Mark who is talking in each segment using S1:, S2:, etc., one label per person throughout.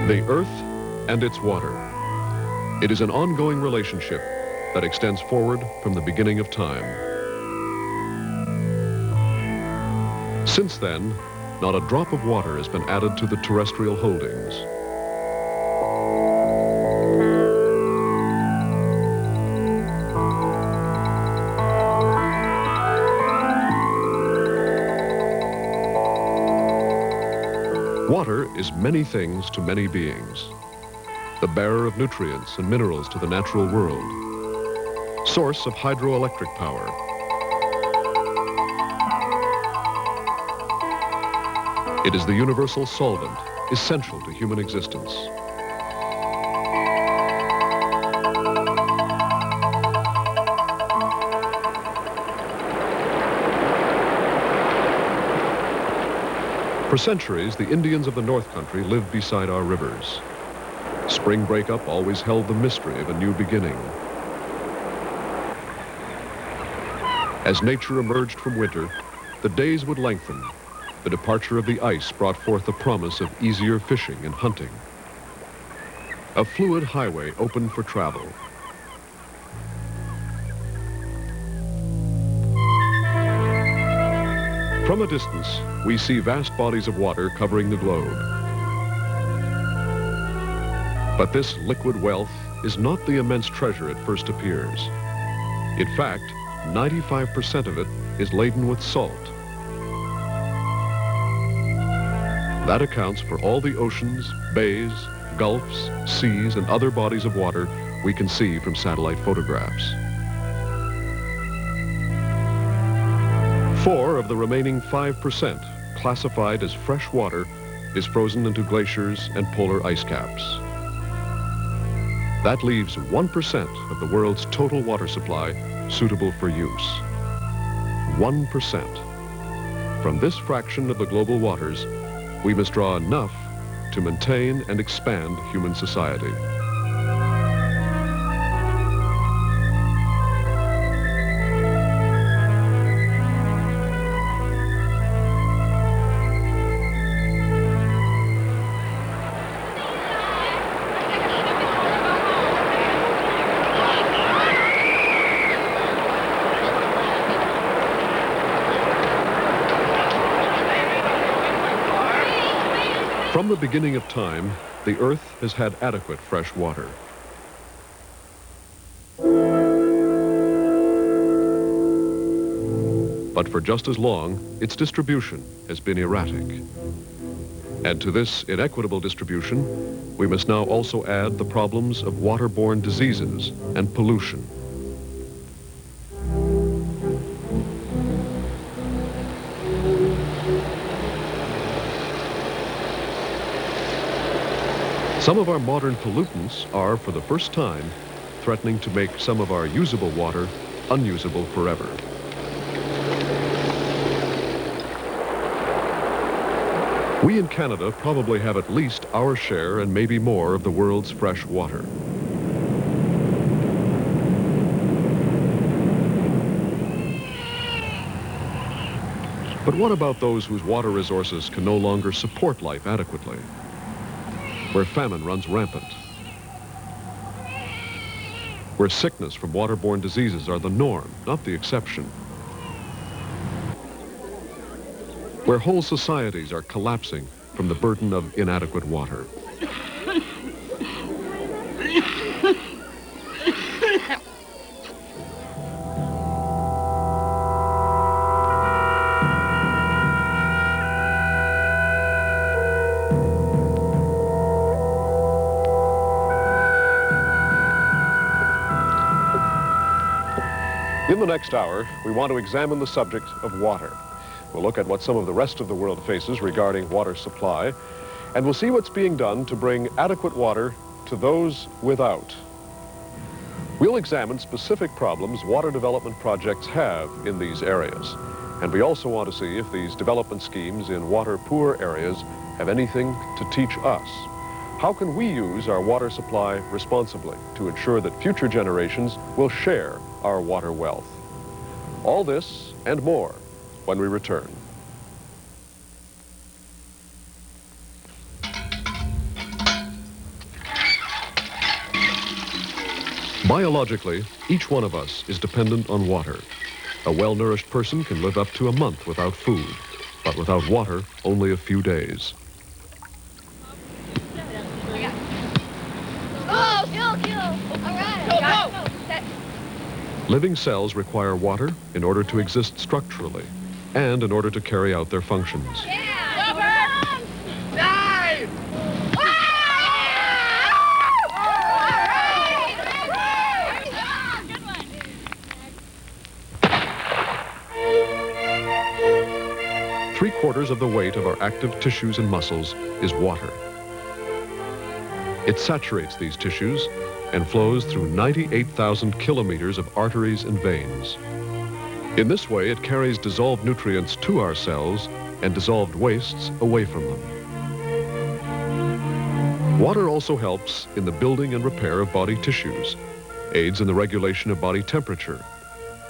S1: The earth and its water. It is an ongoing relationship that extends forward from the beginning of time. Since then, not a drop of water has been added to the terrestrial holdings. Water is many things to many beings. The bearer of nutrients and minerals to the natural world. Source of hydroelectric power. It is the universal solvent, essential to human existence. For centuries, the Indians of the North Country lived beside our rivers. Spring breakup always held the mystery of a new beginning. As nature emerged from winter, the days would lengthen. The departure of the ice brought forth the promise of easier fishing and hunting. A fluid highway opened for travel. From a distance, we see vast bodies of water covering the globe. But this liquid wealth is not the immense treasure it first appears. In fact, 95% of it is laden with salt. That accounts for all the oceans, bays, gulfs, seas, and other bodies of water we can see from satellite photographs. 4 of the remaining 5%, classified as fresh water, is frozen into glaciers and polar ice caps. That leaves 1% of the world's total water supply suitable for use. 1%. From this fraction of the global waters, we must draw enough to maintain and expand human society. From the beginning of time, the earth has had adequate fresh water. But for just as long, its distribution has been erratic. And to this inequitable distribution, we must now also add the problems of waterborne diseases and pollution. Some of our modern pollutants are, for the first time, threatening to make some of our usable water unusable forever. We in Canada probably have at least our share and maybe more of the world's fresh water. But what about those whose water resources can no longer support life adequately? Where famine runs rampant, where sickness from waterborne diseases are the norm, not the exception, where whole societies are collapsing from the burden of inadequate water. In the next hour, we want to examine the subject of water. We'll look at what some of the rest of the world faces regarding water supply, and we'll see what's being done to bring adequate water to those without. We'll examine specific problems water development projects have in these areas, and we also want to see if these development schemes in water-poor areas have anything to teach us. How can we use our water supply responsibly to ensure that future generations will share our water wealth? All this and more when we return. Biologically, each one of us is dependent on water. A well-nourished person can live up to a month without food, but without water, only a few days.
S2: Oh, kill! All right. Go.
S1: Living cells require water in order to exist structurally and in order to carry out their functions. Three-quarters of the weight of our active tissues and muscles is water. It saturates these tissues and flows through 98,000 kilometers of arteries and veins. In this way, it carries dissolved nutrients to our cells and dissolved wastes away from them. Water also helps in the building and repair of body tissues, aids in the regulation of body temperature,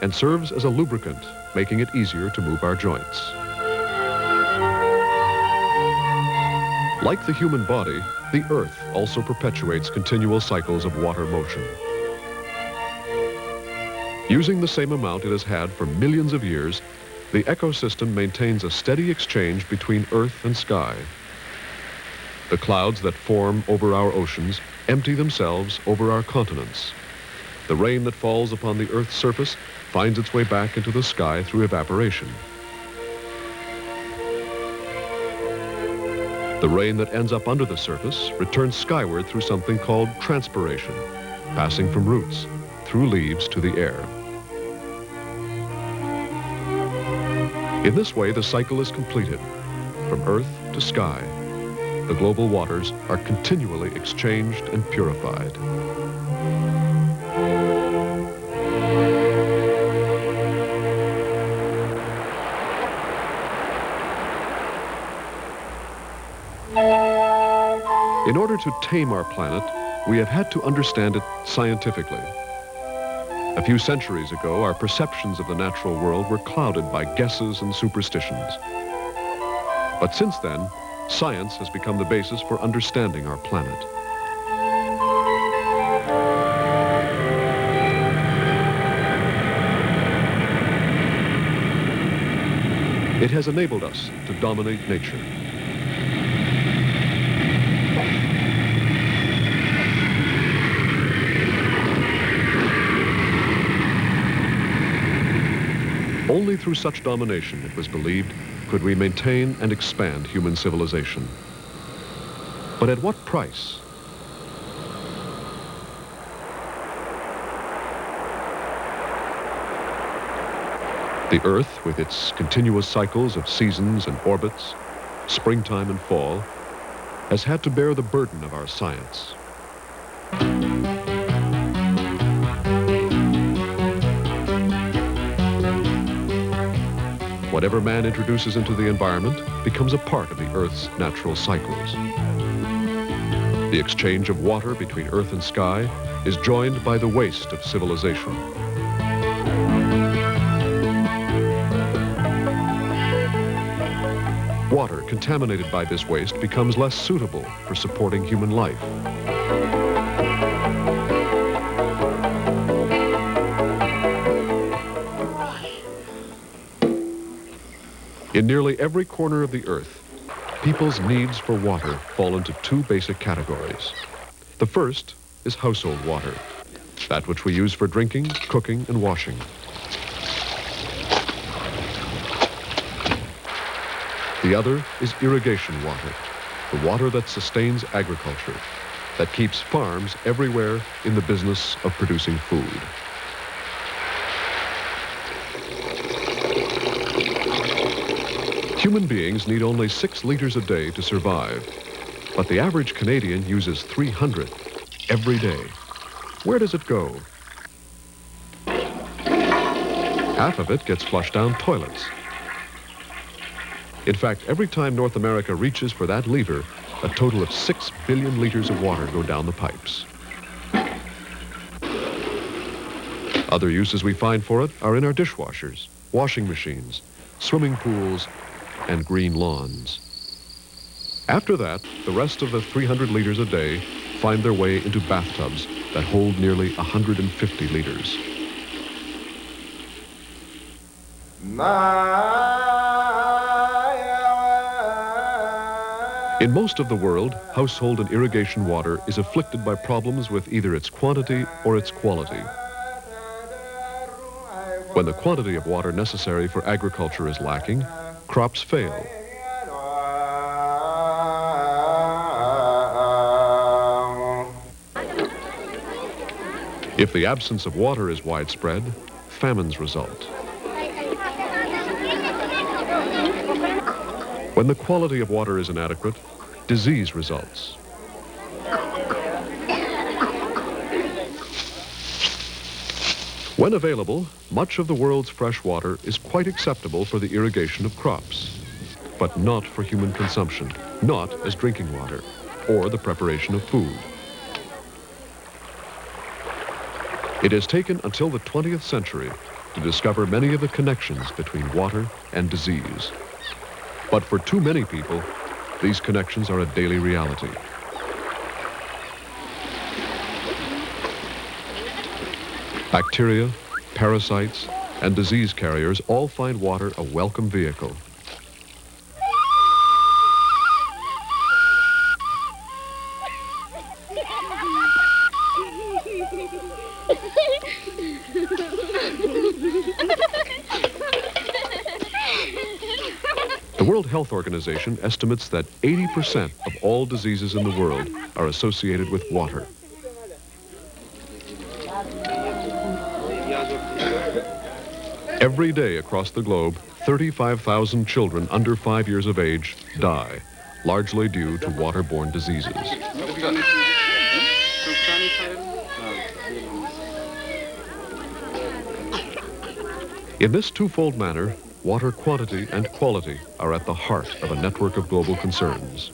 S1: and serves as a lubricant, making it easier to move our joints. Like the human body, the Earth also perpetuates continual cycles of water motion. Using the same amount it has had for millions of years, the ecosystem maintains a steady exchange between Earth and sky. The clouds that form over our oceans empty themselves over our continents. The rain that falls upon the Earth's surface finds its way back into the sky through evaporation. The rain that ends up under the surface returns skyward through something called transpiration, passing from roots, through leaves to the air. In this way, the cycle is completed. From Earth to sky, the global waters are continually exchanged and purified. In order to tame our planet, we have had to understand it scientifically. A few centuries ago, our perceptions of the natural world were clouded by guesses and superstitions. But since then, science has become the basis for understanding our planet. It has enabled us to dominate nature. Only through such domination, it was believed, could we maintain and expand human civilization. But at what price? The Earth, with its continuous cycles of seasons and orbits, springtime and fall, has had to bear the burden of our science. Whatever man introduces into the environment becomes a part of the Earth's natural cycles. The exchange of water between Earth and sky is joined by the waste of civilization. Water contaminated by this waste becomes less suitable for supporting human life. In nearly every corner of the Earth, people's needs for water fall into two basic categories. The first is household water, that which we use for drinking, cooking, and washing. The other is irrigation water, the water that sustains agriculture, that keeps farms everywhere in the business of producing food. Human beings need only 6 liters a day to survive, but the average Canadian uses 300 every day. Where does it go? Half of it gets flushed down toilets. In fact, every time North America reaches for that lever, a total of 6 billion liters of water go down the pipes. Other uses we find for it are in our dishwashers, washing machines, swimming pools, and green lawns. After that, the rest of the 300 liters a day find their way into bathtubs that hold nearly 150 liters. In most of the world, household and irrigation water is afflicted by problems with either its quantity or its quality. When the quantity of water necessary for agriculture is lacking, crops fail. If the absence of water is widespread, famines result. When the quality of water is inadequate, disease results. When available, much of the world's fresh water is quite acceptable for the irrigation of crops, but not for human consumption, not as drinking water or the preparation of food. It has taken until the 20th century to discover many of the connections between water and disease. But for too many people, these connections are a daily reality. Bacteria, parasites, and disease carriers all find water a welcome vehicle. The World Health Organization estimates that 80% of all diseases in the world are associated with water. Every day across the globe, 35,000 children under 5 years of age die, largely due to waterborne diseases. In this twofold manner, water quantity and quality are at the heart of a network of global concerns.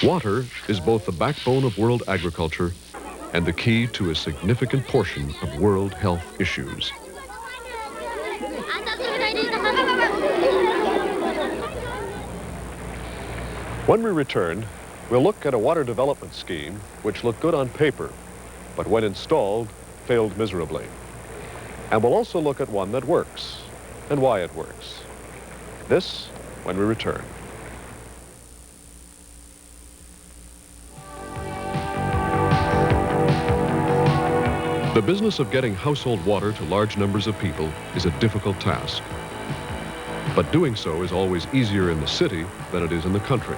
S1: Water is both the backbone of world agriculture and the key to a significant portion of world health issues. When we return, we'll look at a water development scheme which looked good on paper, but when installed, failed miserably. And we'll also look at one that works and why it works. This when we return. The business of getting household water to large numbers of people is a difficult task. But doing so is always easier in the city than it is in the country.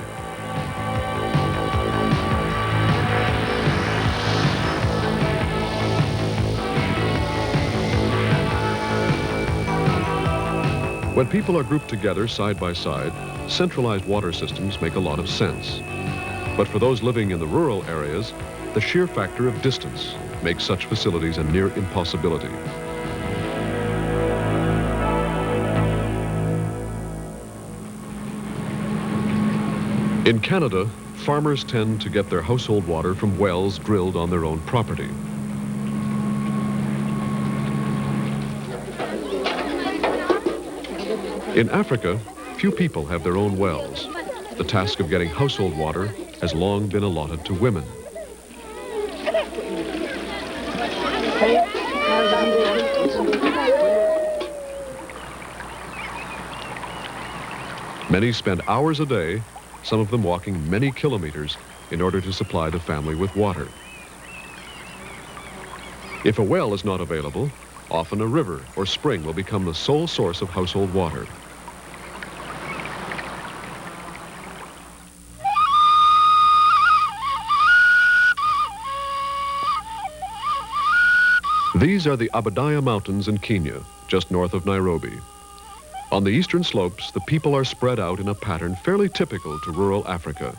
S1: When people are grouped together side by side, centralized water systems make a lot of sense. But for those living in the rural areas, the sheer factor of distance makes such facilities a near impossibility. In Canada, farmers tend to get their household water from wells drilled on their own property. In Africa, few people have their own wells. The task of getting household water has long been allotted to women. Many spend hours a day, some of them walking many kilometers, in order to supply the family with water. If a well is not available, often a river or spring will become the sole source of household water. These are the Aberdare Mountains in Kenya, just north of Nairobi. On the eastern slopes, the people are spread out in a pattern fairly typical to rural Africa.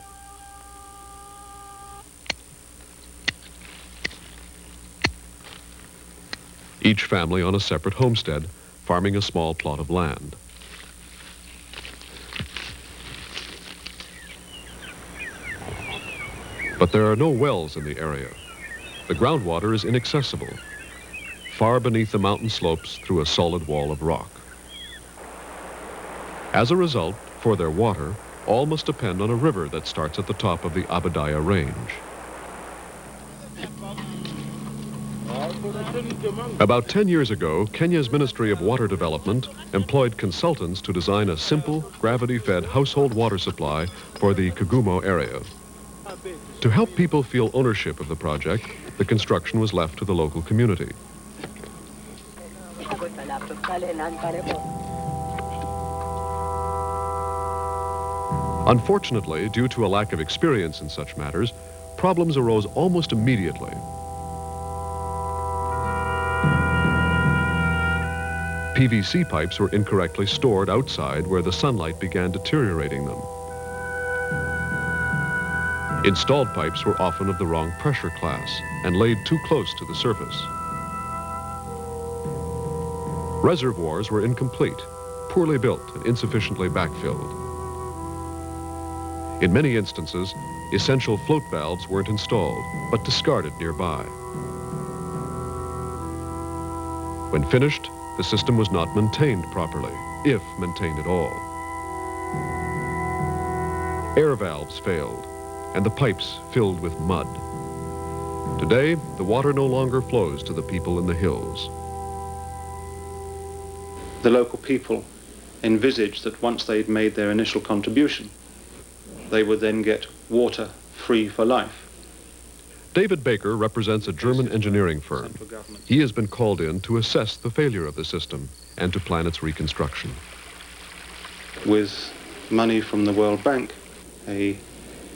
S1: Each family on a separate homestead, farming a small plot of land. But there are no wells in the area. The groundwater is inaccessible, far beneath the mountain slopes through a solid wall of rock. As a result, for their water, all must depend on a river that starts at the top of the Aberdare Range. About 10 years ago, Kenya's Ministry of Water Development employed consultants to design a simple, gravity-fed household water supply for the Kagumo area. To help people feel ownership of the project, the construction was left to the local community. Unfortunately, due to a lack of experience in such matters, problems arose almost immediately. PVC pipes were incorrectly stored outside where the sunlight began deteriorating them. Installed pipes were often of the wrong pressure class and laid too close to the surface. Reservoirs were incomplete, poorly built and insufficiently backfilled. In many instances, essential float valves weren't installed, but discarded nearby. When finished, the system was not maintained properly, if maintained at all. Air valves failed, and the pipes filled with mud. Today, the water no longer flows to the people in the hills.
S3: The local people envisaged that once they'd made their initial contribution, they would then get water free for life.
S1: David Baker represents a German engineering firm. He has been called in to assess the failure of the system and to plan its reconstruction.
S3: With money from the World Bank, an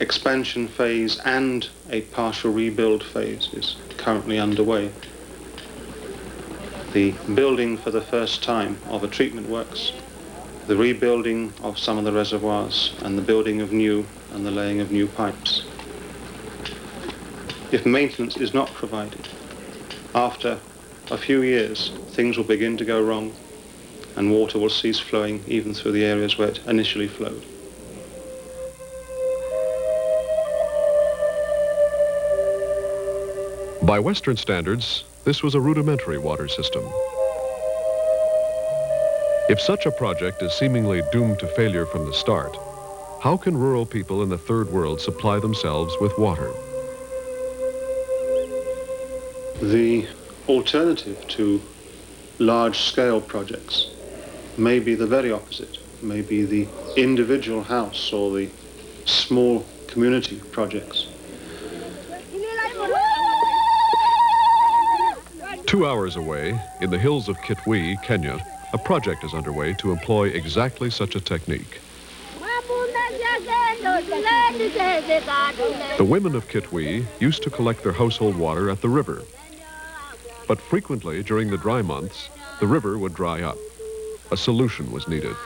S3: expansion phase and a partial rebuild phase is currently underway. The building for the first time of a treatment works, the rebuilding of some of the reservoirs, and the building of new and the laying of new pipes. If maintenance is not provided, after a few years, things will begin to go wrong and water will cease flowing even through the areas where it initially flowed.
S1: By Western standards, this was a rudimentary water system. If such a project is seemingly doomed to failure from the start, how can rural people in the Third World supply themselves with water?
S3: The alternative to large-scale projects may be the very opposite, may be the individual house or the small community projects.
S1: 2 hours away, in the hills of Kitui, Kenya, a project is underway to employ exactly such a technique. The women of Kitui used to collect their household water at the river. But frequently, during the dry months, the river would dry up. A solution was needed.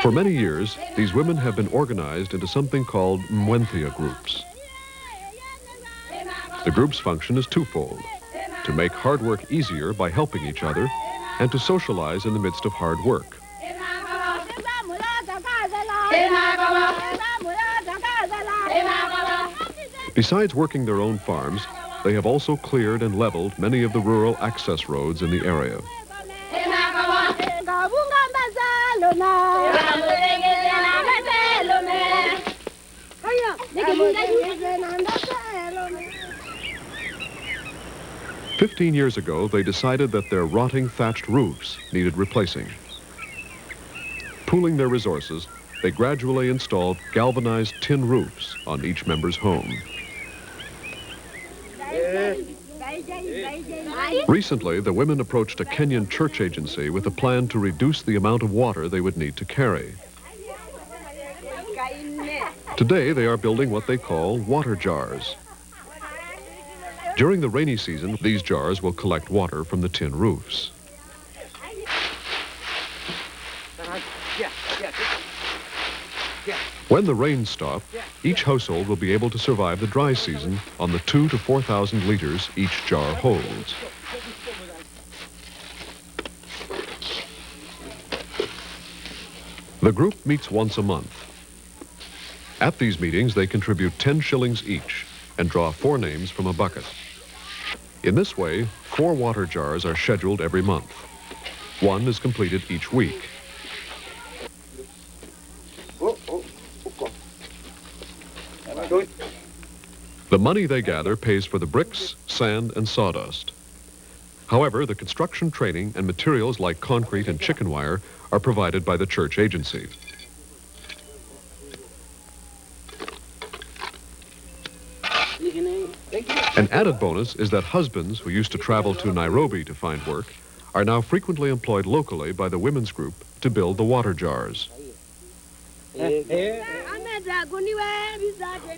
S1: For many years, these women have been organized into something called Mwenthia groups. The group's function is twofold: to make hard work easier by helping each other, and to socialize in the midst of hard work. Besides working their own farms, they have also cleared and leveled many of the rural access roads in the area. "15 years ago, they decided that their rotting thatched roofs needed replacing. Pooling their resources, they gradually installed galvanized tin roofs on each member's home. Recently, the women approached a Kenyan church agency with a plan to reduce the amount of water they would need to carry. Today, they are building what they call water jars. During the rainy season, these jars will collect water from the tin roofs. When the rains stop, each household will be able to survive the dry season on the 2,000 to 4,000 liters each jar holds. The group meets once a month. At these meetings, they contribute 10 shillings each and draw 4 names from a bucket. In this way, 4 water jars are scheduled every month. 1 is completed each week. The money they gather pays for the bricks, sand, and sawdust. However, the construction training and materials like concrete and chicken wire are provided by the church agency. An added bonus is that husbands who used to travel to Nairobi to find work are now frequently employed locally by the women's group to build the water jars.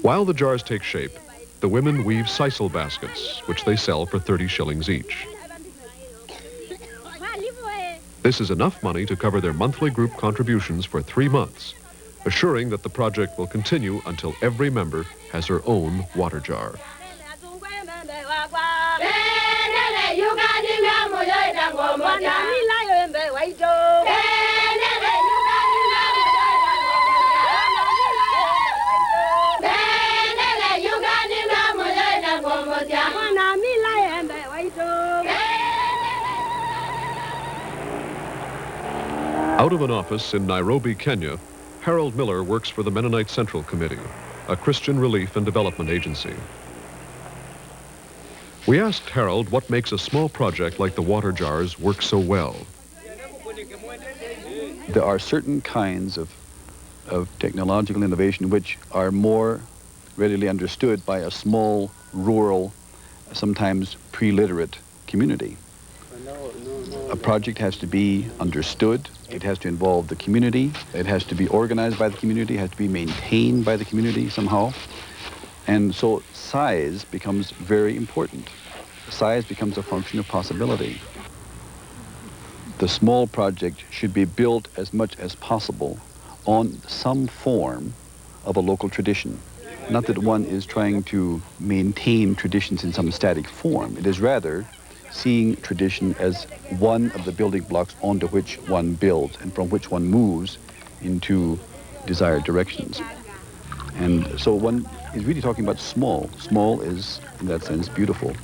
S1: While the jars take shape, the women weave sisal baskets, which they sell for 30 shillings each. This is enough money to cover their monthly group contributions for 3 months, assuring that the project will continue until every member has her own water jar. Out of an office in Nairobi, Kenya, Harold Miller works for the Mennonite Central Committee, a Christian relief and development agency. We asked Harold what makes a small project like the water jars work so well.
S4: There are certain kinds of technological innovation which are more readily understood by a small, rural, sometimes pre-literate community. A project has to be understood, it has to involve the community, it has to be organized by the community, it has to be maintained by the community somehow. And so size becomes very important. Size becomes a function of possibility. The small project should be built as much as possible on some form of a local tradition. Not that one is trying to maintain traditions in some static form. It is rather seeing tradition as one of the building blocks onto which one builds and from which one moves into desired directions. And so one is really talking about small. Small is, in that sense, beautiful.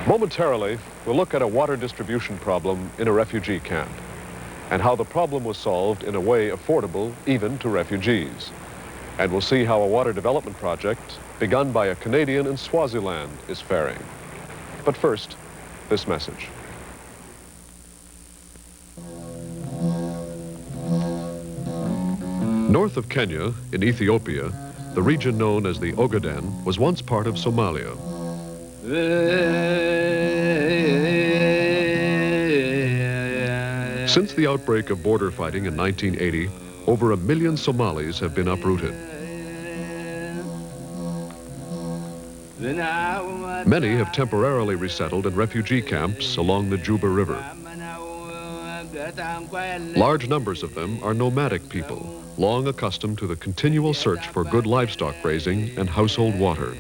S1: Momentarily, we'll look at a water distribution problem in a refugee camp and how the problem was solved in a way affordable even to refugees. And we'll see how a water development project begun by a Canadian in Swaziland is faring. But first, this message. North of Kenya, in Ethiopia, the region known as the Ogaden was once part of Somalia. Since the outbreak of border fighting in 1980, over 1 million Somalis have been uprooted. Many have temporarily resettled in refugee camps along the Juba River. Large numbers of them are nomadic people, long accustomed to the continual search for good livestock grazing and household water.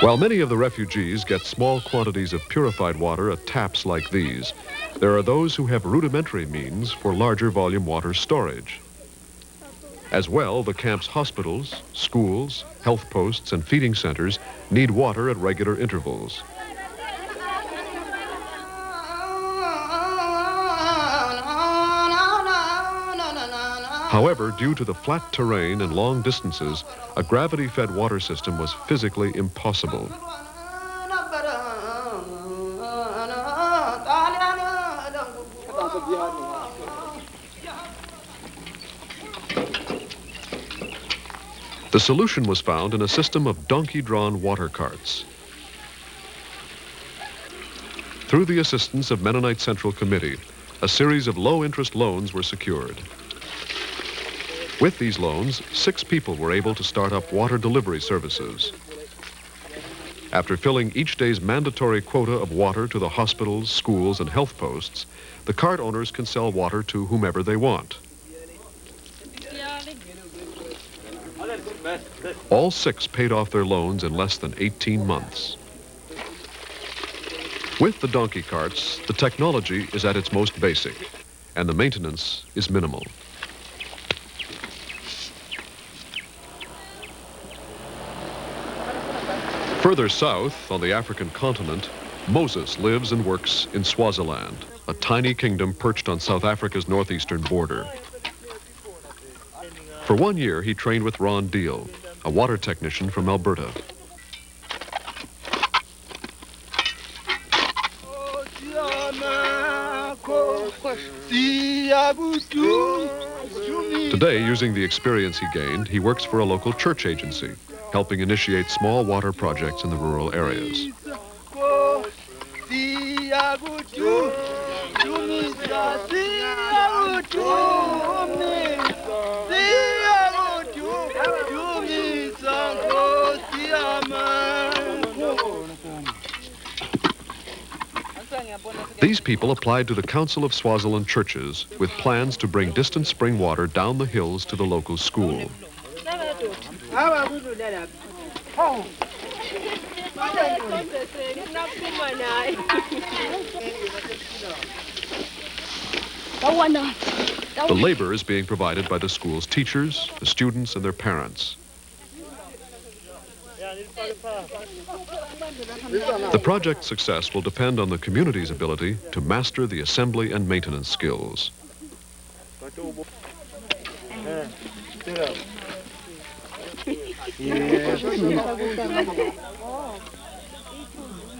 S1: While many of the refugees get small quantities of purified water at taps like these, there are those who have rudimentary means for larger volume water storage. As well, the camp's hospitals, schools, health posts, and feeding centers need water at regular intervals. However, due to the flat terrain and long distances, a gravity-fed water system was physically impossible. The solution was found in a system of donkey-drawn water carts. Through the assistance of Mennonite Central Committee, a series of low-interest loans were secured. With these loans, 6 people were able to start up water delivery services. After filling each day's mandatory quota of water to the hospitals, schools, and health posts, the cart owners can sell water to whomever they want. All 6 paid off their loans in less than 18 months. With the donkey carts, the technology is at its most basic, and the maintenance is minimal. Further south, on the African continent, Moses lives and works in Swaziland, a tiny kingdom perched on South Africa's northeastern border. For 1 year, he trained with Ron Deal, a water technician from Alberta. Today, using the experience he gained, he works for a local church agency, helping initiate small water projects in the rural areas. These people applied to the Council of Swaziland Churches with plans to bring distant spring water down the hills to the local school. The labor is being provided by the school's teachers, the students, and their parents. The project's success will depend on the community's ability to master the assembly and maintenance skills.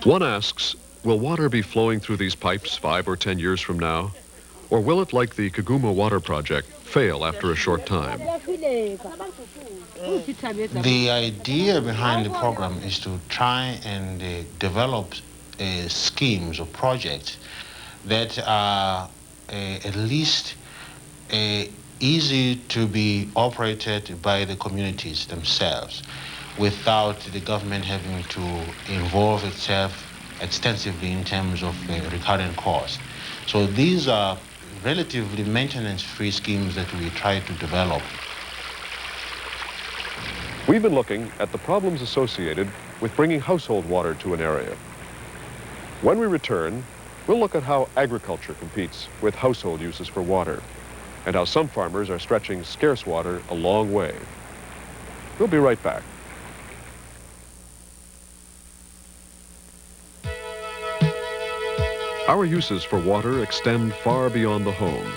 S1: One asks, will water be flowing through these pipes 5 or 10 years from now? Or will it, like the Kiguma Water Project, fail after a short time?
S5: The idea behind the program is to try and develop schemes or projects that are at least easy to be operated by the communities themselves without the government having to involve itself extensively in terms of recurrent costs. So these are relatively maintenance-free schemes that we try to develop.
S1: We've been looking at the problems associated with bringing household water to an area. When we return, we'll look at how agriculture competes with household uses for water and how some farmers are stretching scarce water a long way. We'll be right back. Our uses for water extend far beyond the home.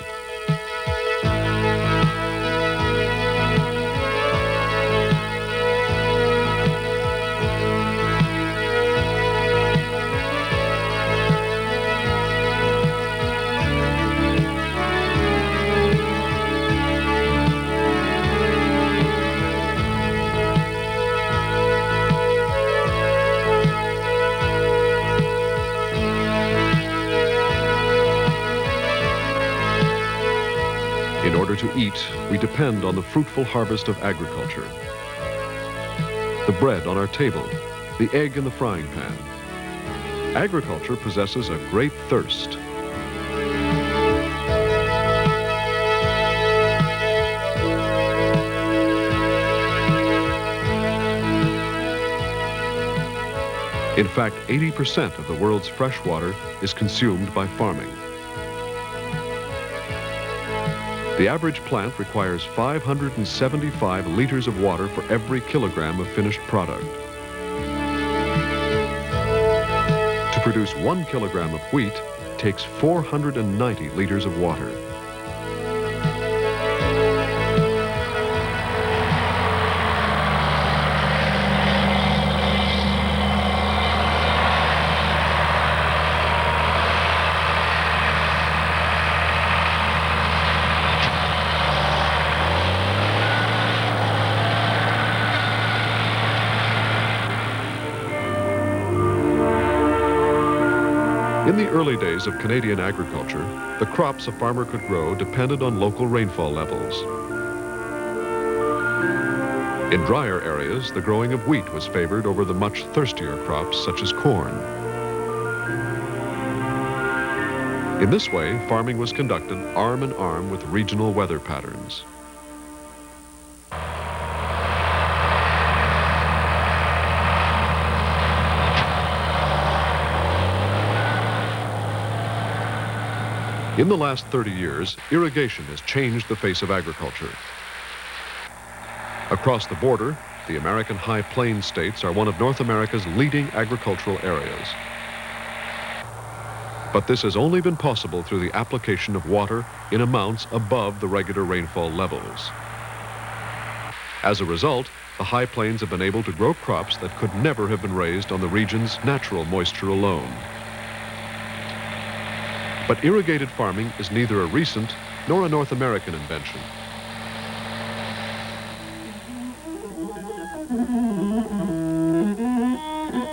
S1: In order to eat, we depend on the fruitful harvest of agriculture. The bread on our table, the egg in the frying pan. Agriculture possesses a great thirst. In fact, 80% of the world's fresh water is consumed by farming. The average plant requires 575 liters of water for every kilogram of finished product. To produce 1 kilogram of wheat takes 490 liters of water. In the early days of Canadian agriculture, the crops a farmer could grow depended on local rainfall levels. In drier areas, the growing of wheat was favored over the much thirstier crops such as corn. In this way, farming was conducted arm in arm with regional weather patterns. In the last 30 years, irrigation has changed the face of agriculture. Across the border, the American High Plains states are one of North America's leading agricultural areas. But this has only been possible through the application of water in amounts above the regular rainfall levels. As a result, the High Plains have been able to grow crops that could never have been raised on the region's natural moisture alone. But irrigated farming is neither a recent nor a North American invention.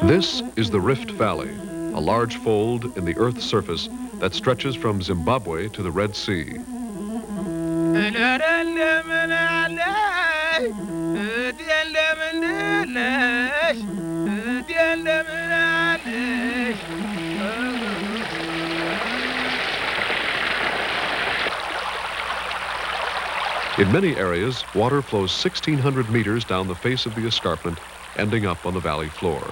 S1: This is the Rift Valley, a large fold in the Earth's surface that stretches from Zimbabwe to the Red Sea. In many areas, water flows 1,600 meters down the face of the escarpment, ending up on the valley floor.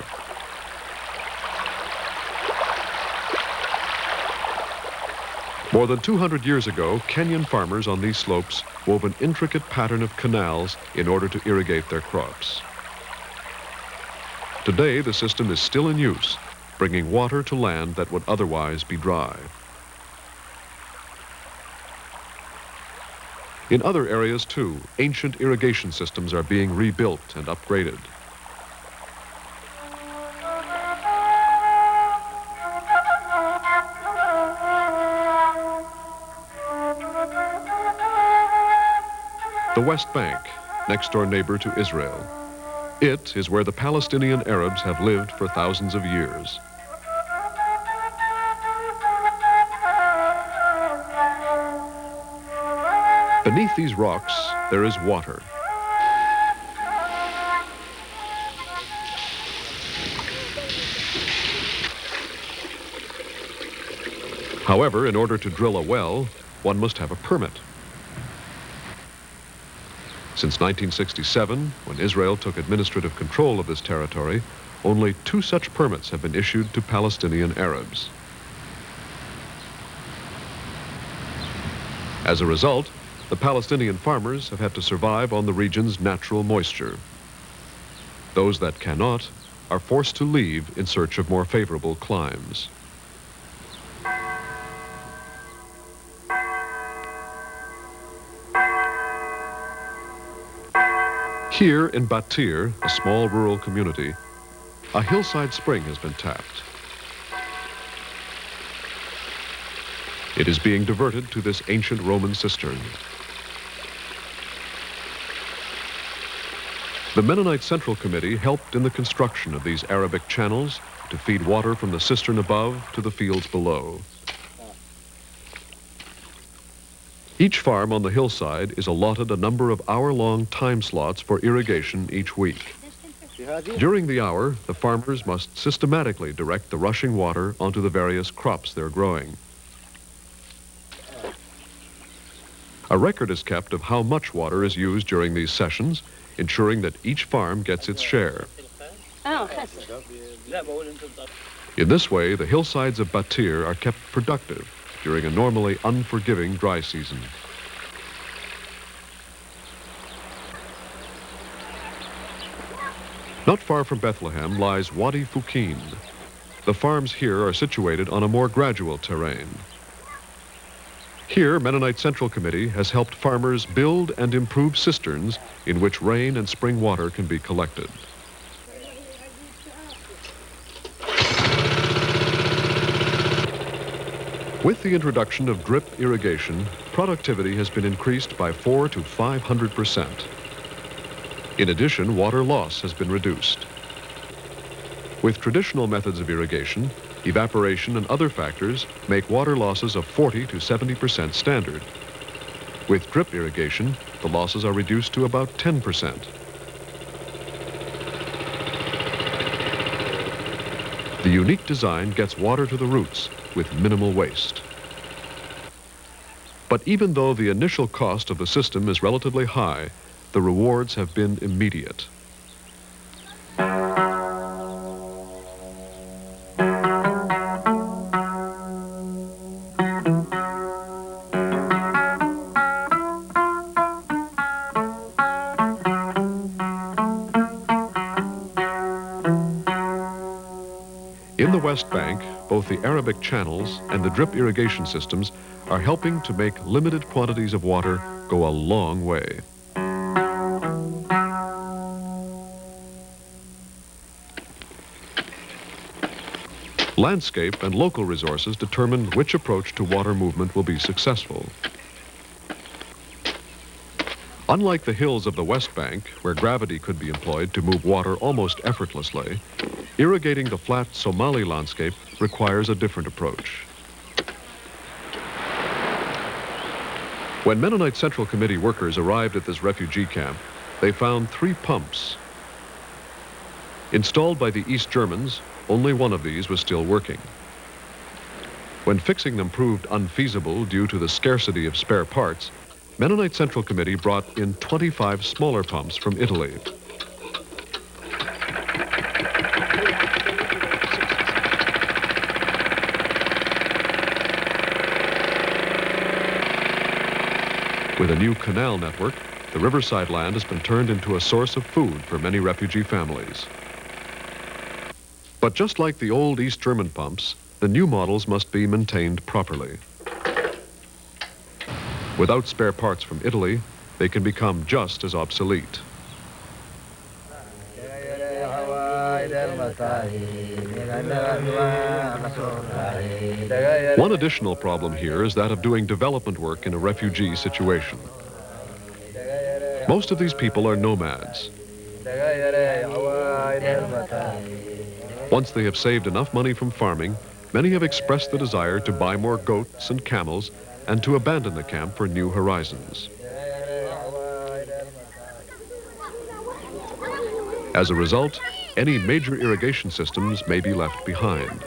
S1: More than 200 years ago, Kenyan farmers on these slopes wove an intricate pattern of canals in order to irrigate their crops. Today, the system is still in use, bringing water to land that would otherwise be dry. In other areas, too, ancient irrigation systems are being rebuilt and upgraded. The West Bank, next-door neighbor to Israel. It is where the Palestinian Arabs have lived for thousands of years. Beneath these rocks, there is water. However, in order to drill a well, one must have a permit. Since 1967, when Israel took administrative control of this territory, only 2 such permits have been issued to Palestinian Arabs. As a result, the Palestinian farmers have had to survive on the region's natural moisture. Those that cannot are forced to leave in search of more favorable climes. Here in Batir, a small rural community, a hillside spring has been tapped. It is being diverted to this ancient Roman cistern. The Mennonite Central Committee helped in the construction of these Arabic channels to feed water from the cistern above to the fields below. Each farm on the hillside is allotted a number of hour-long time slots for irrigation each week. During the hour, the farmers must systematically direct the rushing water onto the various crops they're growing. A record is kept of how much water is used during these sessions, ensuring that each farm gets its share. In this way, the hillsides of Batir are kept productive during a normally unforgiving dry season. Not far from Bethlehem lies Wadi Fukin. The farms here are situated on a more gradual terrain. Here, Mennonite Central Committee has helped farmers build and improve cisterns in which rain and spring water can be collected. With the introduction of drip irrigation, productivity has been increased by 400% to 500%. In addition, water loss has been reduced. With traditional methods of irrigation, evaporation and other factors make water losses of 40% to 70% standard. With drip irrigation, the losses are reduced to about 10%. The unique design gets water to the roots with minimal waste. But even though the initial cost of the system is relatively high, the rewards have been immediate. In the West Bank, both the Arabic channels and the drip irrigation systems are helping to make limited quantities of water go a long way. Landscape and local resources determine which approach to water movement will be successful. Unlike the hills of the West Bank, where gravity could be employed to move water almost effortlessly, irrigating the flat Somali landscape requires a different approach. When Mennonite Central Committee workers arrived at this refugee camp, they found 3 pumps. Installed by the East Germans, only one of these was still working. When fixing them proved unfeasible due to the scarcity of spare parts, Mennonite Central Committee brought in 25 smaller pumps from Italy. With a new canal network, the riverside land has been turned into a source of food for many refugee families. But just like the old East German pumps, the new models must be maintained properly. Without spare parts from Italy, they can become just as obsolete. One additional problem here is that of doing development work in a refugee situation. Most of these people are nomads. Once they have saved enough money from farming, many have expressed the desire to buy more goats and camels and to abandon the camp for new horizons. As a result, any major irrigation systems may be left behind.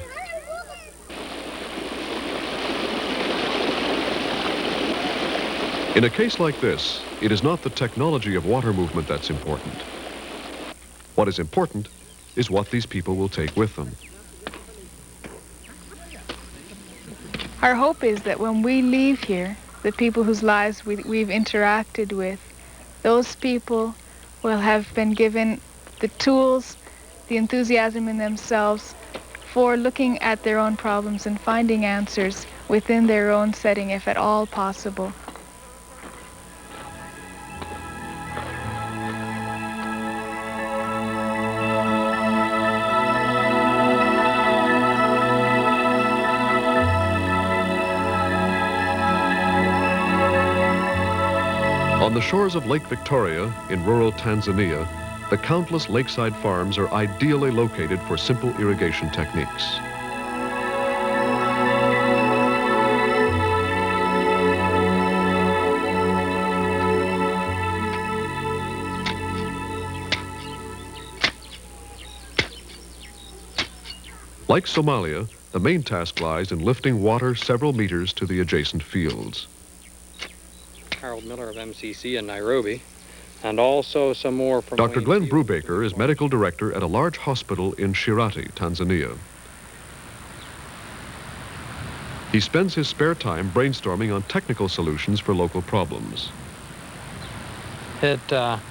S1: In a case like this, it is not the technology of water movement that's important. What is important is what these people will take with them.
S6: Our hope is that when we leave here, the people whose lives we've interacted with, those people will have been given the tools, the enthusiasm in themselves for looking at their own problems and finding answers within their own setting, if at all possible.
S1: On the shores of Lake Victoria in rural Tanzania, the countless lakeside farms are ideally located for simple irrigation techniques. Like Somalia, the main task lies in lifting water several meters to the adjacent fields.
S7: Harold Miller of MCC in Nairobi, and also some more from
S1: Dr. Glenn Brubaker is medical director at a large hospital in Shirati, Tanzania. He spends his spare time brainstorming on technical solutions for local problems.
S7: It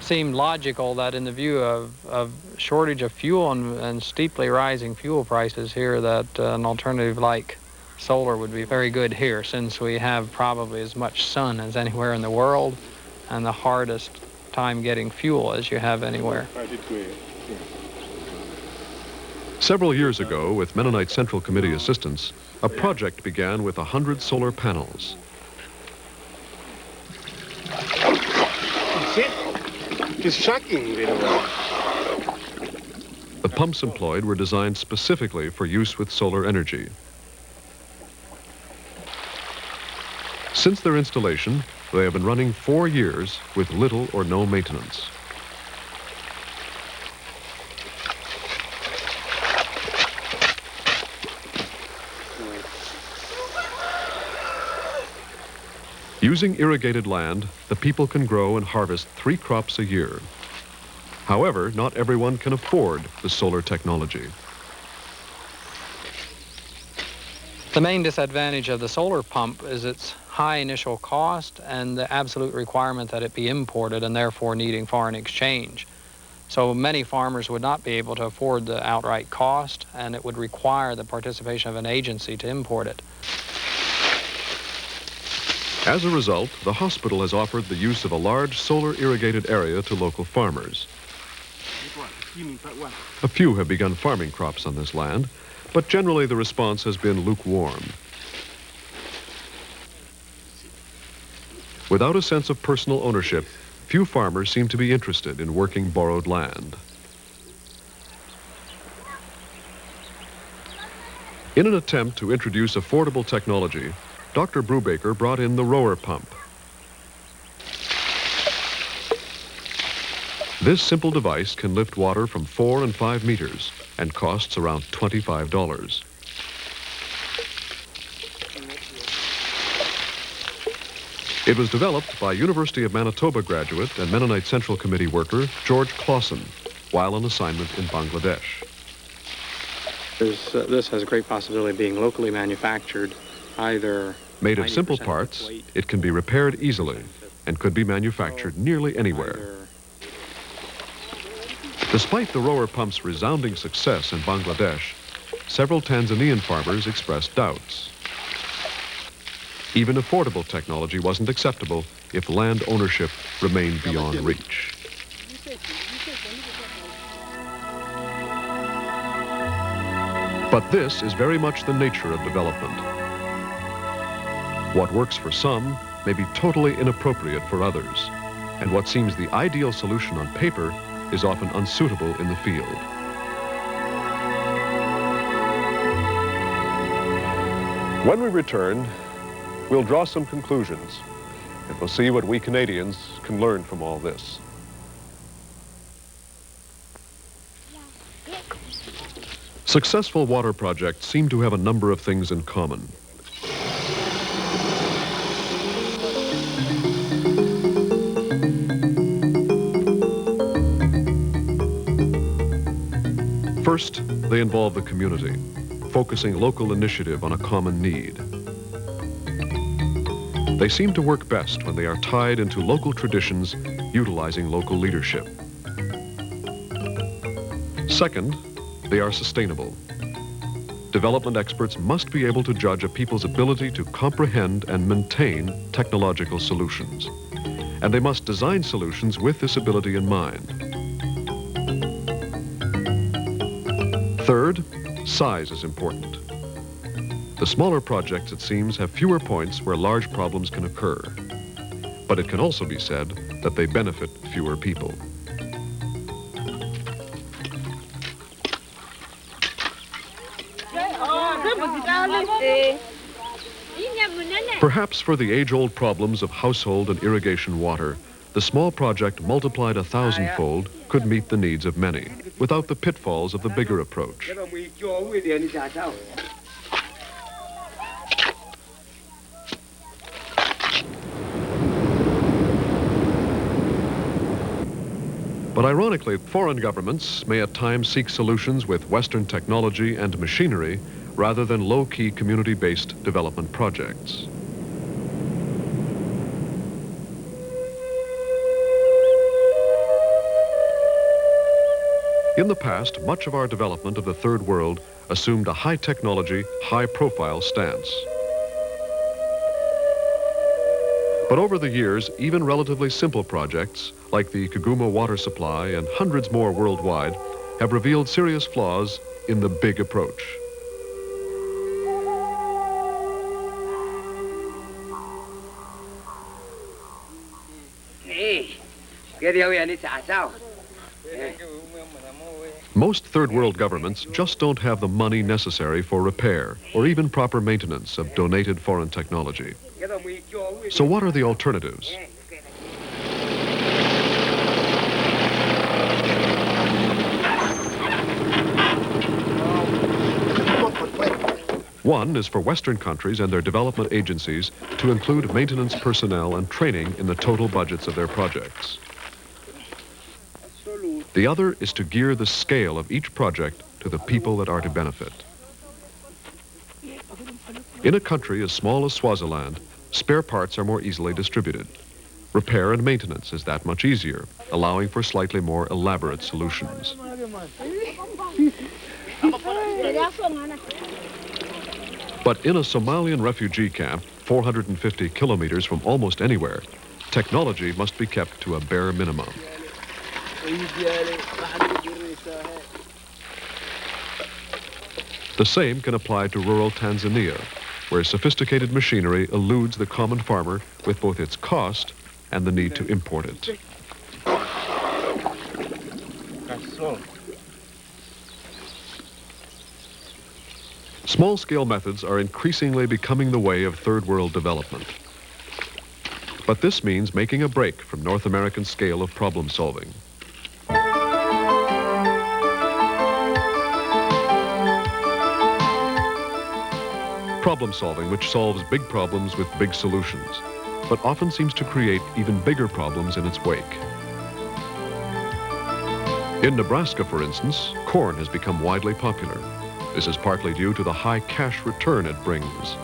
S7: seemed logical that in the view of shortage of fuel and steeply rising fuel prices here, that an alternative like solar would be very good here, since we have probably as much sun as anywhere in the world and the hardest time getting fuel as you have anywhere.
S1: Several years ago, with Mennonite Central Committee assistance, a project began with 100 solar panels.
S8: He's shocking,
S1: The pumps employed were designed specifically for use with solar energy. Since their installation, they have been running 4 years with little or no maintenance. Using irrigated land, the people can grow and harvest 3 crops a year. However, not everyone can afford the solar technology.
S7: The main disadvantage of the solar pump is its high initial cost and the absolute requirement that it be imported and therefore needing foreign exchange. So many farmers would not be able to afford the outright cost, and it would require the participation of an agency to import it.
S1: As a result, the hospital has offered the use of a large solar irrigated area to local farmers. A few have begun farming crops on this land, but generally the response has been lukewarm. Without a sense of personal ownership, few farmers seem to be interested in working borrowed land. In an attempt to introduce affordable technology, Dr. Brubaker brought in the rower pump. This simple device can lift water from 4 and 5 meters and costs around $25. It was developed by University of Manitoba graduate and Mennonite Central Committee worker George Clausen while on assignment in Bangladesh.
S7: This has a great possibility of being locally manufactured, either
S1: made of simple parts, it can be repaired easily and could be manufactured nearly anywhere. Despite the rower pump's resounding success in Bangladesh, several Tanzanian farmers expressed doubts. Even affordable technology wasn't acceptable if land ownership remained beyond reach. But this is very much the nature of development. What works for some may be totally inappropriate for others, and what seems the ideal solution on paper is often unsuitable in the field. When we return, we'll draw some conclusions, and we'll see what we Canadians can learn from all this. Successful water projects seem to have a number of things in common. First, they involve the community, focusing local initiative on a common need. They seem to work best when they are tied into local traditions, utilizing local leadership. Second, they are sustainable. Development experts must be able to judge a people's ability to comprehend and maintain technological solutions. And they must design solutions with this ability in mind. Third, size is important. The smaller projects, it seems, have fewer points where large problems can occur. But it can also be said that they benefit fewer people. Perhaps for the age-old problems of household and irrigation water, the small project multiplied 1,000-fold could meet the needs of many, without the pitfalls of the bigger approach. But ironically, foreign governments may at times seek solutions with Western technology and machinery rather than low-key community-based development projects. In the past, much of our development of the Third World assumed a high-technology, high-profile stance. But over the years, even relatively simple projects, like the Kiguma water supply and hundreds more worldwide, have revealed serious flaws in the big approach. Most third world governments just don't have the money necessary for repair or even proper maintenance of donated foreign technology. So what are the alternatives? One is for Western countries and their development agencies to include maintenance personnel and training in the total budgets of their projects. The other is to gear the scale of each project to the people that are to benefit. In a country as small as Swaziland, spare parts are more easily distributed. Repair and maintenance is that much easier, allowing for slightly more elaborate solutions. But in a Somalian refugee camp, 450 kilometers from almost anywhere, technology must be kept to a bare minimum. The same can apply to rural Tanzania, where sophisticated machinery eludes the common farmer with both its cost and the need to import it. Small-scale methods are increasingly becoming the way of third world development. But this means making a break from North American scale of problem solving. Problem solving which solves big problems with big solutions, but often seems to create even bigger problems in its wake. In Nebraska, for instance, corn has become widely popular. This is partly due to the high cash return it brings.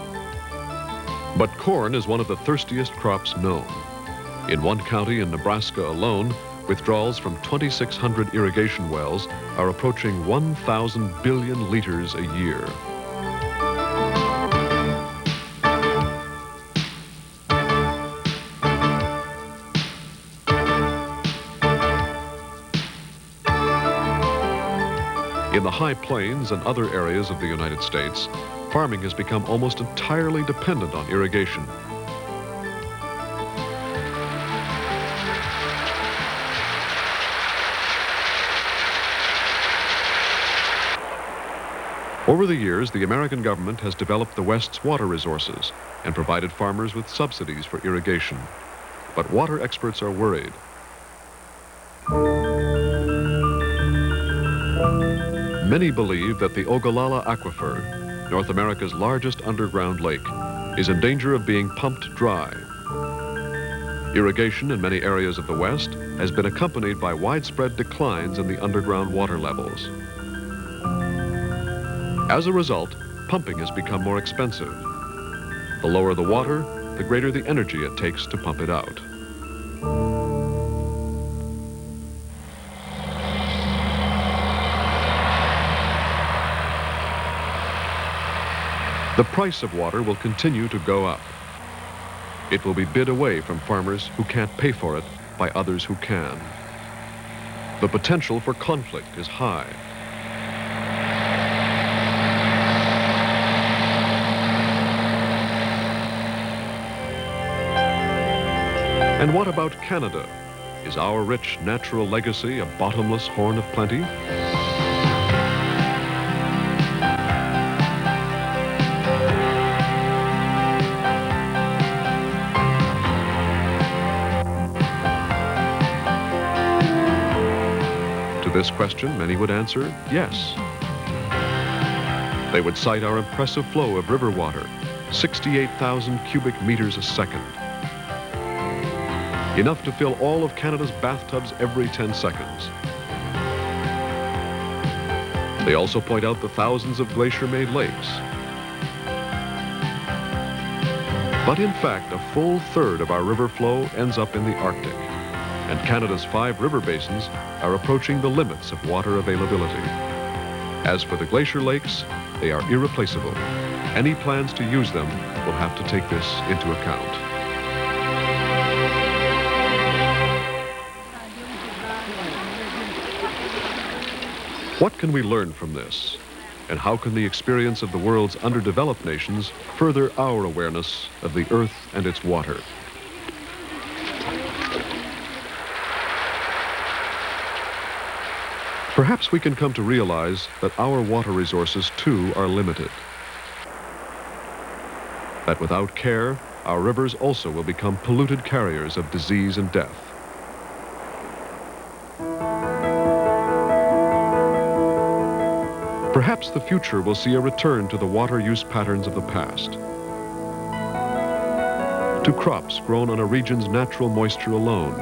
S1: But corn is one of the thirstiest crops known. In one county in Nebraska alone, withdrawals from 2,600 irrigation wells are approaching 1,000 billion liters a year. In the high plains and other areas of the United States, farming has become almost entirely dependent on irrigation. Over the years, the American government has developed the West's water resources and provided farmers with subsidies for irrigation. But water experts are worried. Many believe that the Ogallala Aquifer, North America's largest underground lake, is in danger of being pumped dry. Irrigation in many areas of the West has been accompanied by widespread declines in the underground water levels. As a result, pumping has become more expensive. The lower the water, the greater the energy it takes to pump it out. The price of water will continue to go up. It will be bid away from farmers who can't pay for it by others who can. The potential for conflict is high. And what about Canada? Is our rich natural legacy a bottomless horn of plenty? This question, many would answer, yes. They would cite our impressive flow of river water, 68,000 cubic meters a second. Enough to fill all of Canada's bathtubs every 10 seconds. They also point out the thousands of glacier-made lakes. But in fact, a full third of our river flow ends up in the Arctic. And Canada's 5 river basins are approaching the limits of water availability. As for the glacier lakes, they are irreplaceable. Any plans to use them will have to take this into account. What can we learn from this? And how can the experience of the world's underdeveloped nations further our awareness of the earth and its water? Perhaps we can come to realize that our water resources, too, are limited. That without care, our rivers also will become polluted carriers of disease and death. Perhaps the future will see a return to the water use patterns of the past, to crops grown on a region's natural moisture alone.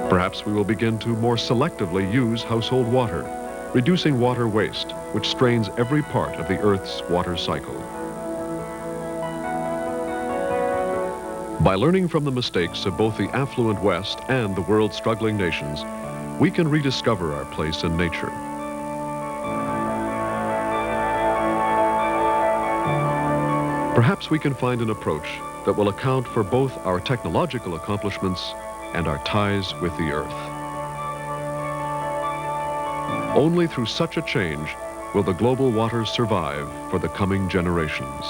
S1: Perhaps we will begin to more selectively use household water, reducing water waste, which strains every part of the Earth's water cycle. By learning from the mistakes of both the affluent West and the world's struggling nations, we can rediscover our place in nature. Perhaps we can find an approach that will account for both our technological accomplishments and our ties with the earth. Only through such a change will the global waters survive for the coming generations.